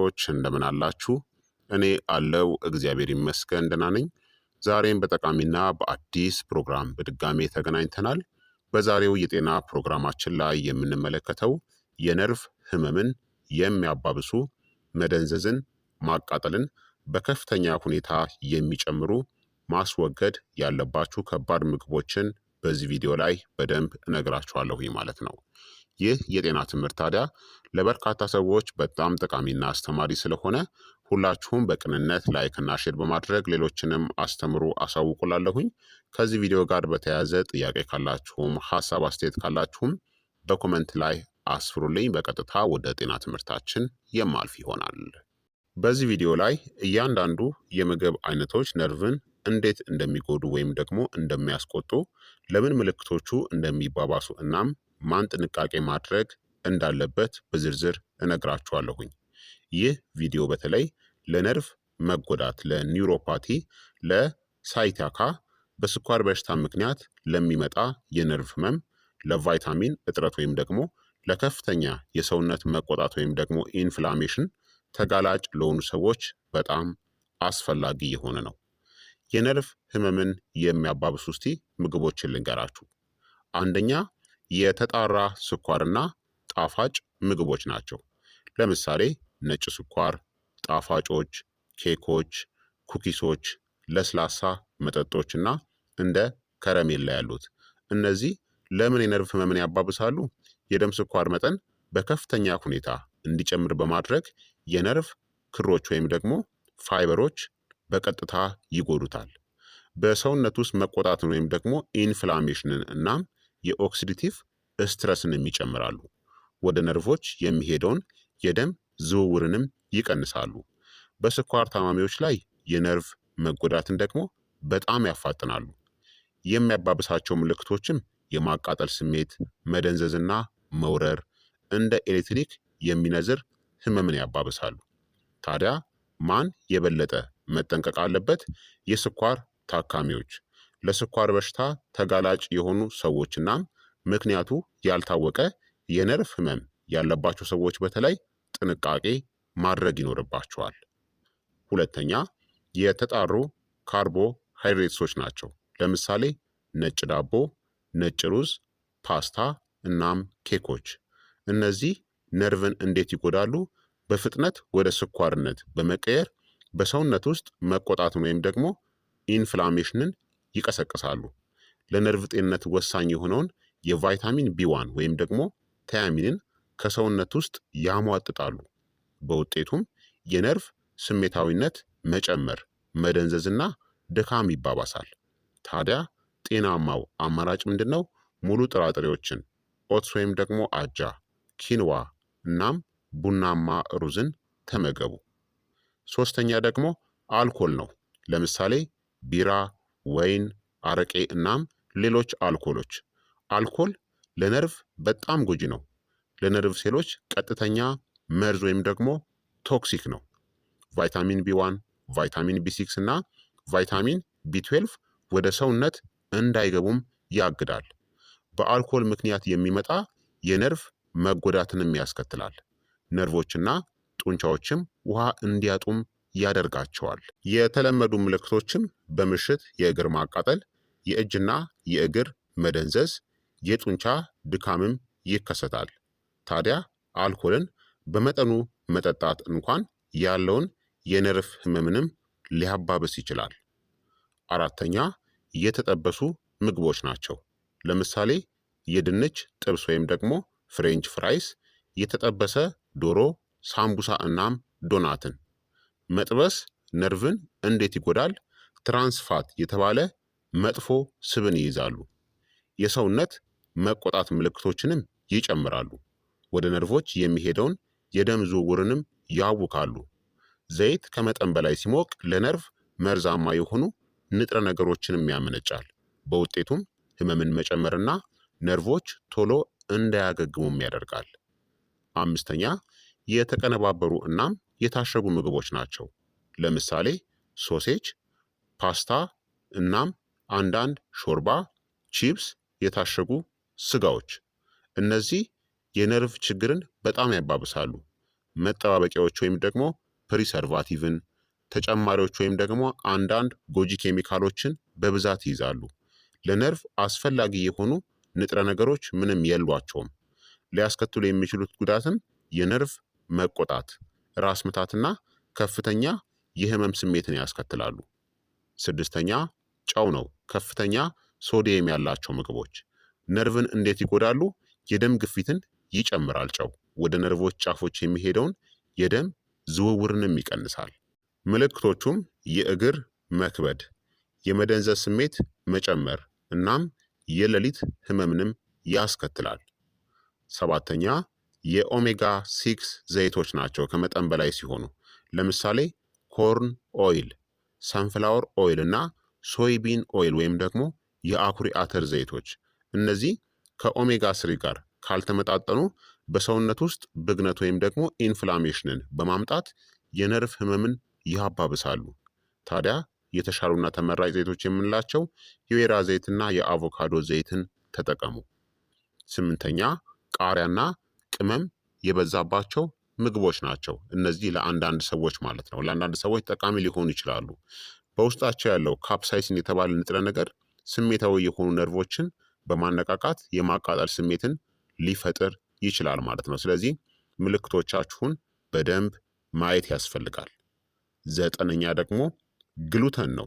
ዎች እንደምን አላችሁ? እኔ አለው እግዚአብሔር ይመስገን ደህና ነኝ። ዛሬም በጠቃሚና በአዲስ ፕሮግራም በድጋሜ ተገናኝተናል። በዛሬው የጤና ፕሮግራማችን ላይ የምንመለከተው የነርቭ ህመምን የሚያባብሱ መደንዘዝን፣ ማቃጠልን በከፍተኛ ሁኔታ የሚጨምሩ ማስወገድ ያለባችሁ ከባድ ምግቦችን በዚህ ቪዲዮ ላይ በደንብ እነግራችኋለሁ ማለት ነው። ይህ የጤና ትምህርት ታዲያ ለበርካታ ሰዎች በጣም ጠቃሚና አስተማሪ ስለሆነ ሁላችሁም በቅንነት ላይክና ሼር በማድረግ ሌሎችንም አስተምሩ አሳውቁላለሁኝ። ከዚህ ቪዲዮ ጋር በተያያዘ ጥያቄ ካላችሁም ሀሳብ አስተያየት ካላችሁም በኮመንት ላይ አስፍሩልኝ። በቀጥታ ወደ ጤና ትምህርታችን የማልፍ ይሆናል። በዚህ ቪዲዮ ላይ እያንዳንዱ የምግብ አይነቶች ነርቭን እንዴት እንደሚጎዱ ወይም ደግሞ እንደሚያስቆጡ፣ ለምን ምልክቶቹ እንደሚባባሱ እናም ማን ጥንቃቄ ማድረግ እንዳለበት በዝርዝር እነግራችኋለሁኝ። ይህ ቪዲዮ በተለይ ለነርቭ መጎዳት፣ ለኒውሮፓቲ፣ ለሳይቲያካ፣ በስኳር በሽታ ምክንያት ለሚመጣ የነርቭ ህመም፣ ለቫይታሚን እጥረት ወይም ደግሞ ለከፍተኛ የሰውነት መቆጣት ወይም ደግሞ ኢንፍላሜሽን ተጋላጭ ለሆኑ ሰዎች በጣም አስፈላጊ የሆነ ነው። የነርቭ ህመምን የሚያባብሱ እስቲ ምግቦችን ልንገራችሁ። አንደኛ የተጣራ ስኳርና ጣፋጭ ምግቦች ናቸው። ለምሳሌ ነጭ ስኳር፣ ጣፋጮች፣ ኬኮች፣ ኩኪሶች፣ ለስላሳ መጠጦች እና እንደ ከረሜላ ያሉት እነዚህ ለምን የነርቭ ህመምን ያባብሳሉ? የደም ስኳር መጠን በከፍተኛ ሁኔታ እንዲጨምር በማድረግ የነርቭ ክሮች ወይም ደግሞ ፋይበሮች በቀጥታ ይጎዱታል። በሰውነት ውስጥ መቆጣትን ወይም ደግሞ ኢንፍላሜሽንን እናም የኦክሲዲቲቭ ስትረስንም ይጨምራሉ። ወደ ነርቮች የሚሄደውን የደም ዝውውርንም ይቀንሳሉ። በስኳር ታማሚዎች ላይ የነርቭ መጎዳትን ደግሞ በጣም ያፋጥናሉ። የሚያባብሳቸው ምልክቶችም የማቃጠል ስሜት፣ መደንዘዝና መውረር፣ እንደ ኤሌክትሪክ የሚነዝር ህመምን ያባብሳሉ። ታዲያ ማን የበለጠ መጠንቀቅ አለበት? የስኳር ታካሚዎች፣ ለስኳር በሽታ ተጋላጭ የሆኑ ሰዎችና ምክንያቱ ያልታወቀ የነርቭ ህመም ያለባቸው ሰዎች በተለይ ጥንቃቄ ማድረግ ይኖርባቸዋል። ሁለተኛ የተጣሩ ካርቦሃይድሬትሶች ናቸው። ለምሳሌ ነጭ ዳቦ፣ ነጭ ሩዝ፣ ፓስታ እናም ኬኮች። እነዚህ ነርቭን እንዴት ይጎዳሉ? በፍጥነት ወደ ስኳርነት በመቀየር በሰውነት ውስጥ መቆጣትን ወይም ደግሞ ኢንፍላሜሽንን ይቀሰቅሳሉ። ለነርቭ ጤንነት ወሳኝ የሆነውን የቫይታሚን ቢ1 ወይም ደግሞ ታያሚንን ከሰውነት ውስጥ ያሟጥጣሉ። በውጤቱም የነርቭ ስሜታዊነት መጨመር፣ መደንዘዝና ድካም ይባባሳል። ታዲያ ጤናማው አማራጭ ምንድን ነው? ሙሉ ጥራጥሬዎችን፣ ኦትስ ወይም ደግሞ አጃ፣ ኪንዋ እናም ቡናማ ሩዝን ተመገቡ። ሶስተኛ ደግሞ አልኮል ነው። ለምሳሌ ቢራ፣ ወይን፣ አረቄ እናም ሌሎች አልኮሎች። አልኮል ለነርቭ በጣም ጎጂ ነው። ለነርቭ ሴሎች ቀጥተኛ መርዝ ወይም ደግሞ ቶክሲክ ነው። ቫይታሚን ቢ1፣ ቫይታሚን ቢ6 እና ቫይታሚን ቢ12 ወደ ሰውነት እንዳይገቡም ያግዳል። በአልኮል ምክንያት የሚመጣ የነርቭ መጎዳትንም ያስከትላል። ነርቮችና ጡንቻዎችም ውሃ እንዲያጡም ያደርጋቸዋል። የተለመዱ ምልክቶችም በምሽት የእግር ማቃጠል፣ የእጅና የእግር መደንዘዝ፣ የጡንቻ ድካምም ይከሰታል። ታዲያ አልኮልን በመጠኑ መጠጣት እንኳን ያለውን የነርቭ ህመምንም ሊያባብስ ይችላል። አራተኛ የተጠበሱ ምግቦች ናቸው። ለምሳሌ የድንች ጥብስ ወይም ደግሞ ፍሬንች ፍራይስ፣ የተጠበሰ ዶሮ፣ ሳምቡሳ እናም ዶናትን። መጥበስ ነርቭን እንዴት ይጎዳል? ትራንስፋት የተባለ መጥፎ ስብን ይይዛሉ። የሰውነት መቆጣት ምልክቶችንም ይጨምራሉ። ወደ ነርቮች የሚሄደውን የደም ዝውውርንም ያውካሉ። ዘይት ከመጠን በላይ ሲሞቅ ለነርቭ መርዛማ የሆኑ ንጥረ ነገሮችንም ያመነጫል። በውጤቱም ህመምን መጨመርና ነርቮች ቶሎ እንዳያገግሙም ያደርጋል። አምስተኛ የተቀነባበሩ እናም የታሸጉ ምግቦች ናቸው። ለምሳሌ ሶሴጅ፣ ፓስታ እናም አንዳንድ ሾርባ፣ ቺፕስ፣ የታሸጉ ስጋዎች። እነዚህ የነርቭ ችግርን በጣም ያባብሳሉ። መጠባበቂያዎች ወይም ደግሞ ፕሪሰርቫቲቭን፣ ተጨማሪዎች ወይም ደግሞ አንዳንድ ጎጂ ኬሚካሎችን በብዛት ይይዛሉ። ለነርቭ አስፈላጊ የሆኑ ንጥረ ነገሮች ምንም የሏቸውም። ሊያስከትሉ የሚችሉት ጉዳትም የነርቭ መቆጣት፣ ራስ ምታትና ከፍተኛ የህመም ስሜትን ያስከትላሉ። ስድስተኛ ጨው ነው። ከፍተኛ ሶዲየም ያላቸው ምግቦች ነርቭን እንዴት ይጎዳሉ? የደም ግፊትን ይጨምራል። ጨው ወደ ነርቮች ጫፎች የሚሄደውን የደም ዝውውርንም ይቀንሳል። ምልክቶቹም የእግር መክበድ፣ የመደንዘዝ ስሜት መጨመር እናም የሌሊት ህመምንም ያስከትላል። ሰባተኛ የኦሜጋ 6 ዘይቶች ናቸው ከመጠን በላይ ሲሆኑ ለምሳሌ ኮርን ኦይል፣ ሰንፍላወር ኦይል እና ሶይቢን ኦይል ወይም ደግሞ የአኩሪ አተር ዘይቶች። እነዚህ ከኦሜጋ 3 ጋር ካልተመጣጠኑ በሰውነት ውስጥ ብግነት ወይም ደግሞ ኢንፍላሜሽንን በማምጣት የነርቭ ህመምን ያባብሳሉ። ታዲያ የተሻሉና ተመራጭ ዘይቶች የምንላቸው የወይራ ዘይትና የአቮካዶ ዘይትን ተጠቀሙ። ስምንተኛ ቃሪያና ቅመም የበዛባቸው ምግቦች ናቸው። እነዚህ ለአንዳንድ ሰዎች ማለት ነው ለአንዳንድ ሰዎች ጠቃሚ ሊሆኑ ይችላሉ። በውስጣቸው ያለው ካፕሳይሲን የተባለ ንጥረ ነገር ስሜታዊ የሆኑ ነርቮችን በማነቃቃት የማቃጠል ስሜትን ሊፈጥር ይችላል ማለት ነው። ስለዚህ ምልክቶቻችሁን በደንብ ማየት ያስፈልጋል። ዘጠነኛ ደግሞ ግሉተን ነው።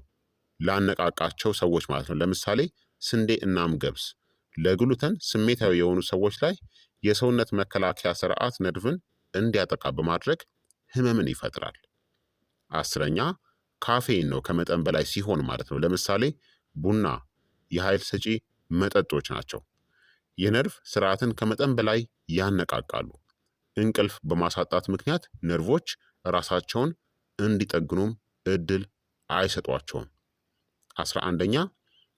ላነቃቃቸው ሰዎች ማለት ነው። ለምሳሌ ስንዴ እናም ገብስ ለግሉተን ስሜታዊ የሆኑ ሰዎች ላይ የሰውነት መከላከያ ስርዓት ነርቭን እንዲያጠቃ በማድረግ ህመምን ይፈጥራል። አስረኛ ካፌን ነው። ከመጠን በላይ ሲሆን ማለት ነው። ለምሳሌ ቡና፣ የኃይል ሰጪ መጠጦች ናቸው። የነርቭ ስርዓትን ከመጠን በላይ ያነቃቃሉ። እንቅልፍ በማሳጣት ምክንያት ነርቮች ራሳቸውን እንዲጠግኑም እድል አይሰጧቸውም። 11ኛ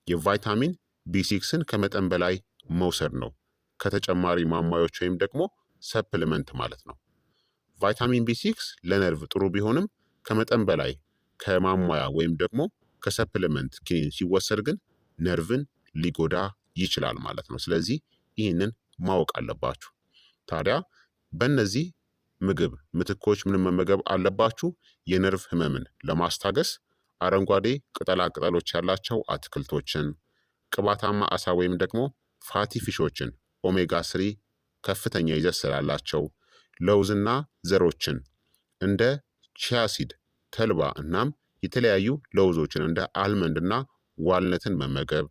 የቫይታሚን ቢ6ን ከመጠን በላይ መውሰድ ነው። ከተጨማሪ ማሟዮች ወይም ደግሞ ሰፕሊመንት ማለት ነው። ቫይታሚን ቢ6 ለነርቭ ጥሩ ቢሆንም ከመጠን በላይ ከማሟያ ወይም ደግሞ ከሰፕሊመንት ኪኒን ሲወሰድ ግን ነርቭን ሊጎዳ ይችላል ማለት ነው። ስለዚህ ይህንን ማወቅ አለባችሁ። ታዲያ በእነዚህ ምግብ ምትኮች ምን መመገብ አለባችሁ? የነርቭ ህመምን ለማስታገስ አረንጓዴ ቅጠላ ቅጠሎች ያላቸው አትክልቶችን፣ ቅባታማ አሳ ወይም ደግሞ ፋቲ ፊሾችን፣ ኦሜጋ 3 ከፍተኛ ይዘት ስላላቸው፣ ለውዝና ዘሮችን እንደ ቺያሲድ፣ ተልባ እናም የተለያዩ ለውዞችን እንደ አልመንድ እና ዋልነትን መመገብ፣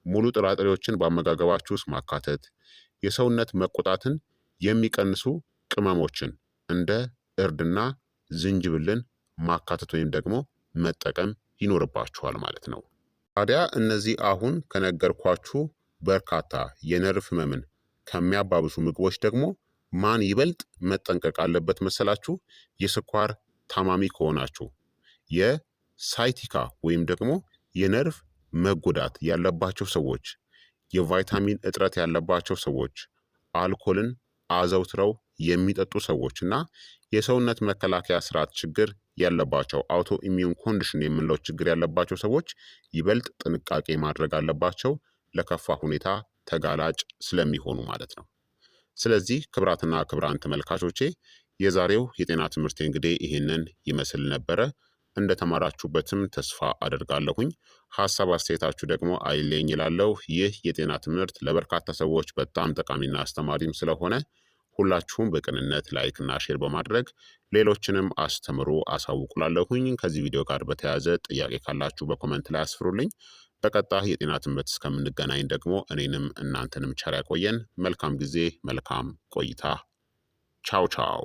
ሙሉ ጥራጥሬዎችን በአመጋገባችሁ ውስጥ ማካተት፣ የሰውነት መቆጣትን የሚቀንሱ ቅመሞችን እንደ እርድና ዝንጅብልን ማካተት ወይም ደግሞ መጠቀም ይኖርባችኋል ማለት ነው። ታዲያ እነዚህ አሁን ከነገርኳችሁ በርካታ የነርቭ ህመምን ከሚያባብሱ ምግቦች ደግሞ ማን ይበልጥ መጠንቀቅ አለበት መሰላችሁ? የስኳር ታማሚ ከሆናችሁ፣ የሳይቲካ ወይም ደግሞ የነርቭ መጎዳት ያለባቸው ሰዎች፣ የቫይታሚን እጥረት ያለባቸው ሰዎች፣ አልኮልን አዘውትረው የሚጠጡ ሰዎች እና የሰውነት መከላከያ ስርዓት ችግር ያለባቸው አውቶ ኢሚዩን ኮንዲሽን የምንለው ችግር ያለባቸው ሰዎች ይበልጥ ጥንቃቄ ማድረግ አለባቸው፣ ለከፋ ሁኔታ ተጋላጭ ስለሚሆኑ ማለት ነው። ስለዚህ ክብራትና ክብራን ተመልካቾቼ የዛሬው የጤና ትምህርት እንግዲህ ይህንን ይመስል ነበረ። እንደተማራችሁበትም ተስፋ አደርጋለሁኝ። ሀሳብ አስተያየታችሁ ደግሞ አይለኝ ይላለው። ይህ የጤና ትምህርት ለበርካታ ሰዎች በጣም ጠቃሚና አስተማሪም ስለሆነ ሁላችሁም በቅንነት ላይክና ሼር በማድረግ ሌሎችንም አስተምሩ አሳውቁላለሁኝ። ከዚህ ቪዲዮ ጋር በተያያዘ ጥያቄ ካላችሁ በኮመንት ላይ አስፍሩልኝ። በቀጣይ የጤና ትምህርት እስከምንገናኝ ደግሞ እኔንም እናንተንም ቸር ያቆየን። መልካም ጊዜ፣ መልካም ቆይታ። ቻው ቻው።